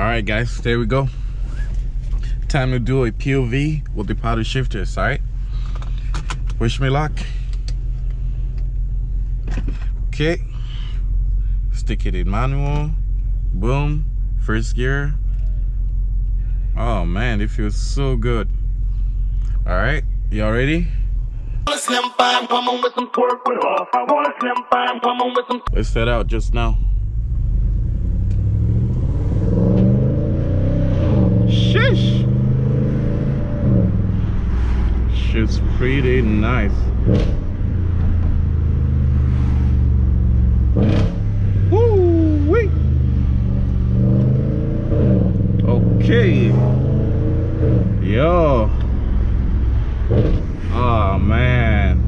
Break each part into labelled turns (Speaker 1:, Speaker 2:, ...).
Speaker 1: Alright guys, there we go. Time to do a POV with the paddle shifters, alright? Wish me luck. Okay. Stick it in manual. Boom. First gear. Oh man, it feels so good. Alright, y'all ready? Let's set out just now. Sheesh! Shit's pretty nice. Woo-wee! Okay. Yo. Oh man.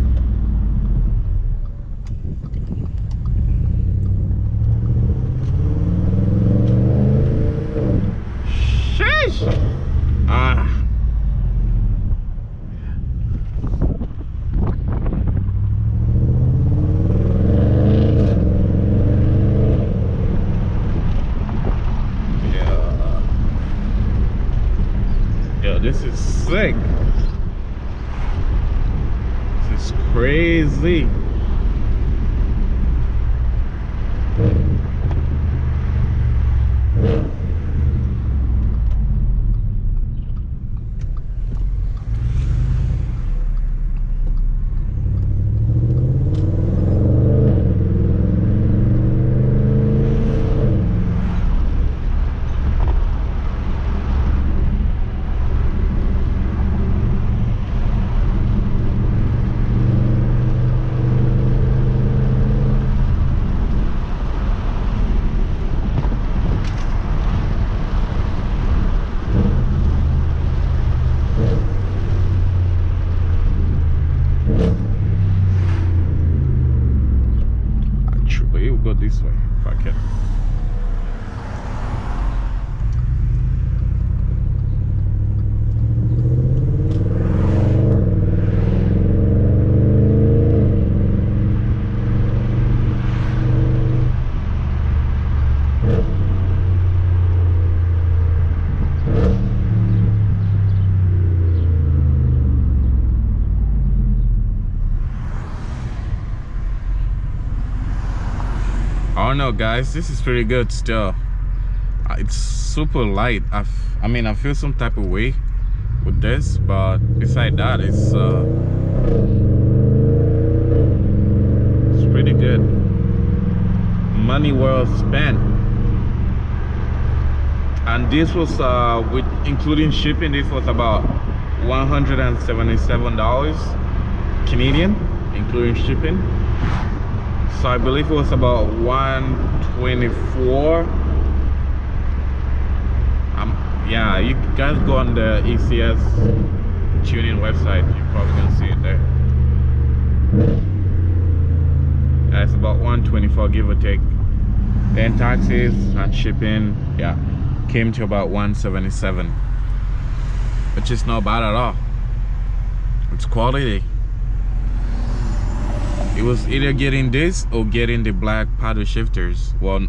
Speaker 1: This is sick. This is crazy. Go this way if I can. I don't know guys, this is pretty good still. It's super light. I mean I feel some type of way with this, but beside that it's pretty good. Money well spent. And this was with including shipping, this was about $177 Canadian, including shipping. So I believe it was about 124. Yeah, you guys go on the ECS tuning website, you're probably gonna see it there. Yeah, it's about 124 give or take. Then taxes and shipping, yeah, came to about 177, which is not bad at all. It's quality. It was either getting this or getting the black paddle shifters, well,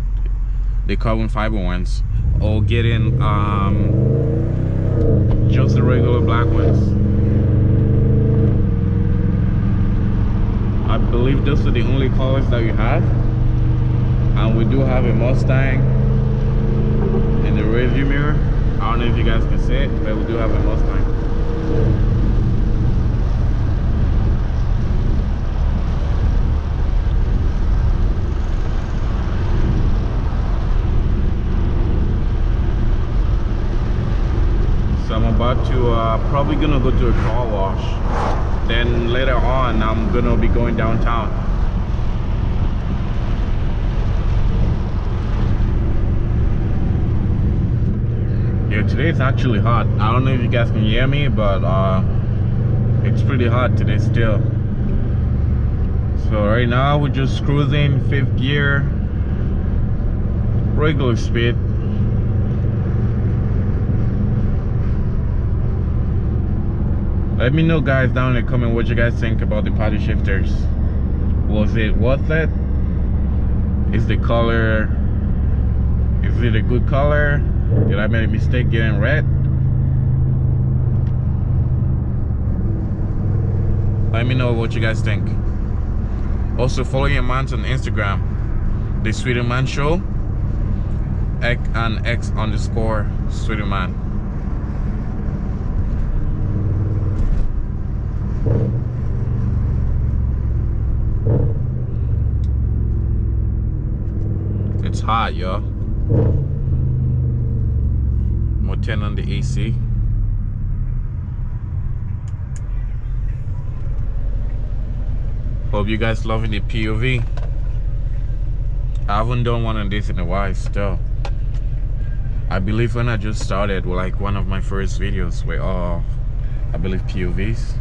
Speaker 1: the carbon fiber ones, or getting just the regular black ones. I believe those are the only colors that we have, and we do have a Mustang in the rearview mirror. I don't know if you guys can see it, but we do have a Mustang. I'm about to probably gonna go to a car wash, then later on I'm gonna be going downtown. Yeah, today it's actually hot. I don't know if you guys can hear me, but it's pretty hot today still. So right now we're just cruising 5th gear, regular speed. Let me know guys down in the comment what you guys think about the paddle shifters. Was it worth it? Is the color, is it a good color? Did I make a mistake getting red? Let me know what you guys think. Also follow your man on Instagram, the Sweden Man Show, X_Sweden Man. It's hot, y'all. More 10 on the AC. Hope you guys loving the POV. I haven't done one of this in a while still. I believe when I just started, like one of my first videos were all, I believe, POVs.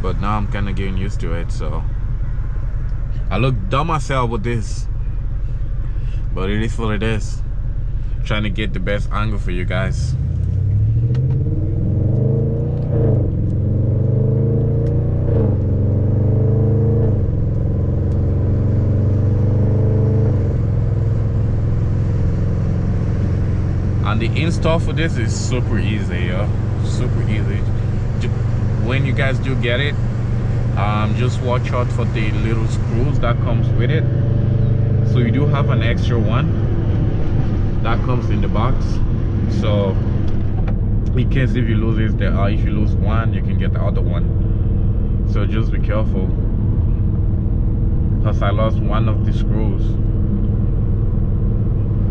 Speaker 1: But now I'm kind of getting used to it, so I look dumb myself with this, but it is what it is. Trying to get the best angle for you guys. And the install for this is super easy, yo. Super easy. When you guys do get it, just watch out for the little screws that comes with it. So you do have an extra one that comes in the box. So in case if you lose it, if you lose one, you can get the other one. So just be careful, because I lost one of the screws.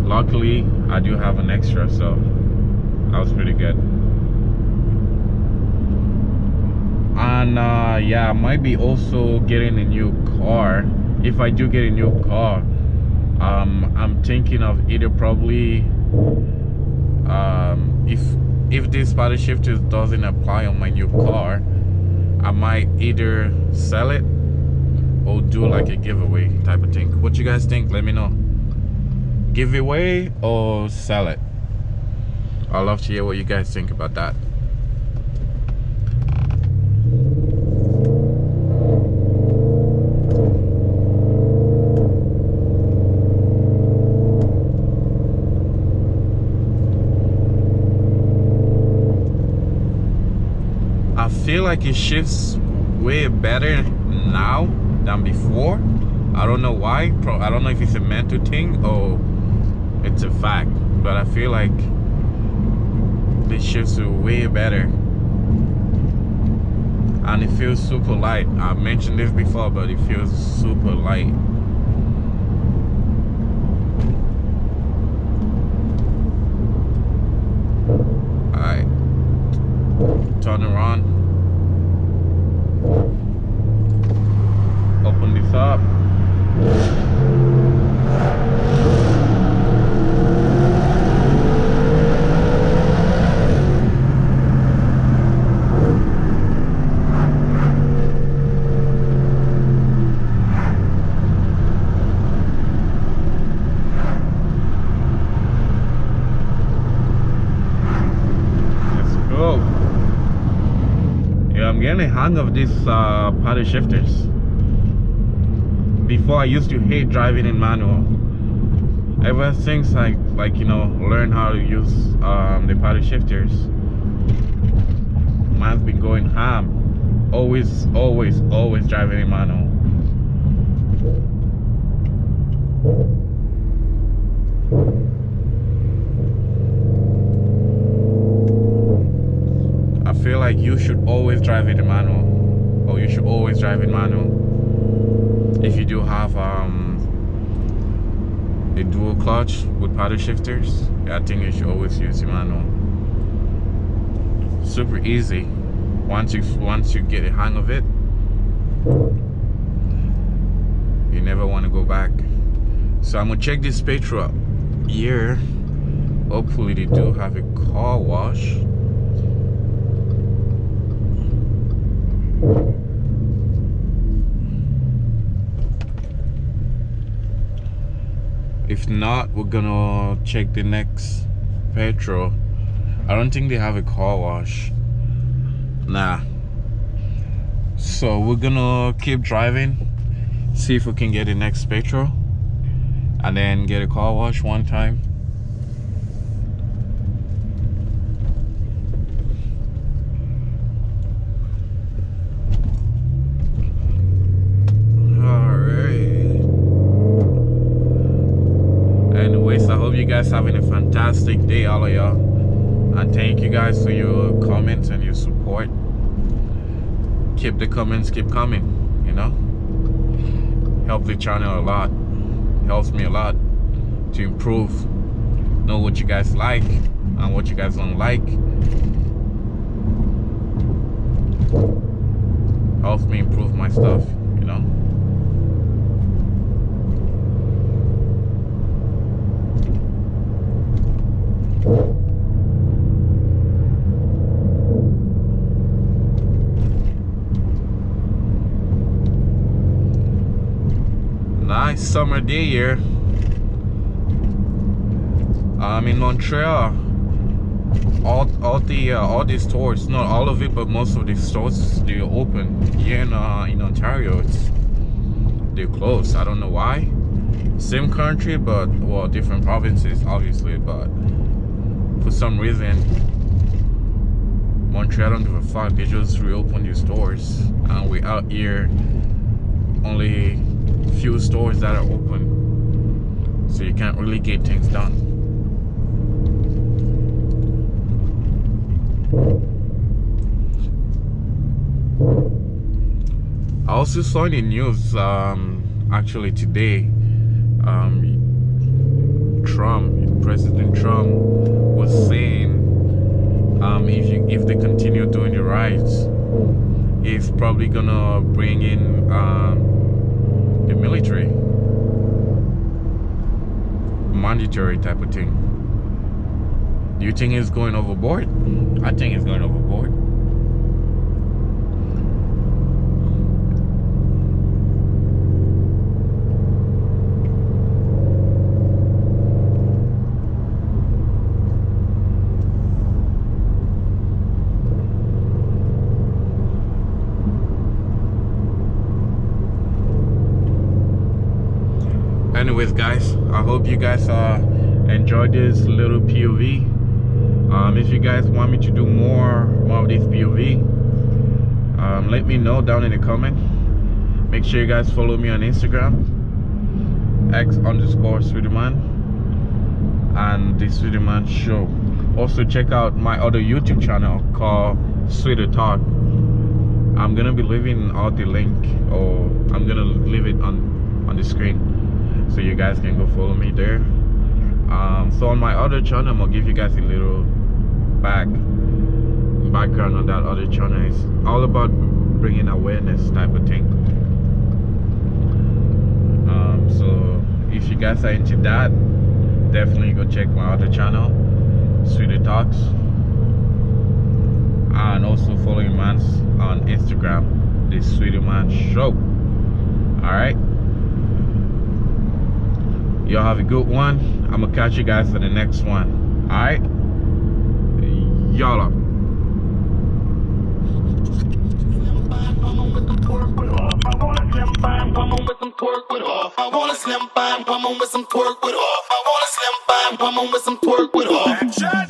Speaker 1: Luckily, I do have an extra, so that was pretty good. And yeah, I might be also getting a new car. If I do get a new car, I'm thinking of either probably if this paddle shifter doesn't apply on my new car, I might either sell it or do like a giveaway type of thing. What you guys think? Let me know. Giveaway or sell it? I'd love to hear what you guys think about that. I feel like it shifts way better now than before. I don't know why. I don't know if it's a mental thing or it's a fact, but I feel like the shifts are way better, and it feels super light. I mentioned this before, but it feels super light. Alright, turn it on, open this up. I'm getting a hang of these paddle shifters. Before I used to hate driving in manual. Ever since I you know, learn how to use the paddle shifters, man's been going ham. Always driving in manual. I feel like you should always drive in the manual, or you should always drive in manual. If you do have a dual clutch with paddle shifters, I think you should always use the manual. Super easy. Once you get a hang of it, you never want to go back. So I'm gonna check this petrol here. Hopefully they do have a car wash. If not, we're gonna check the next petrol. I don't think they have a car wash. Nah. So we're gonna keep driving, see if we can get the next petrol, and then get a car wash one time. Anyways, I hope you guys having a fantastic day, all of y'all, and thank you guys for your comments and your support. Keep the comments keep coming, you know, help the channel a lot, helps me a lot to improve, know what you guys like and what you guys don't like, helps me improve my stuff, you know. Nice summer day here. I'm in Montreal. All the stores, not all of it, but most of the stores, they're open. Here in Ontario, they're closed. I don't know why. Same country, but well, different provinces, obviously. But for some reason, Montreal don't give a fuck. They just reopen their stores, and we're out here. Only few stores that are open, so you can't really get things done. I also saw in the news actually today, President Trump was saying if they continue doing the riots, he's probably gonna bring in the military, mandatory type of thing. Do you think he's going overboard? I think he's going overboard. Anyways, guys, I hope you guys enjoyed this little POV. If you guys want me to do more of this POV, let me know down in the comment. Make sure you guys follow me on Instagram, X_Sweetyman and the Sweetyman Show. Also check out my other YouTube channel called Sweeter Talk. I'm gonna be leaving out the link, or I'm gonna leave it on the screen, so you guys can go follow me there. So on my other channel, I'm gonna give you guys a little background on that other channel. It's all about bringing awareness type of thing. So if you guys are into that, definitely go check my other channel, Sweeter Talks, and also follow him on Instagram, the Sweetyman Show. All right, y'all have a good one. I'm gonna catch you guys for the next one. All right, y'all up. I wanna slim fine woman with some twerk with off. I wanna slim fine woman with some twerk with off.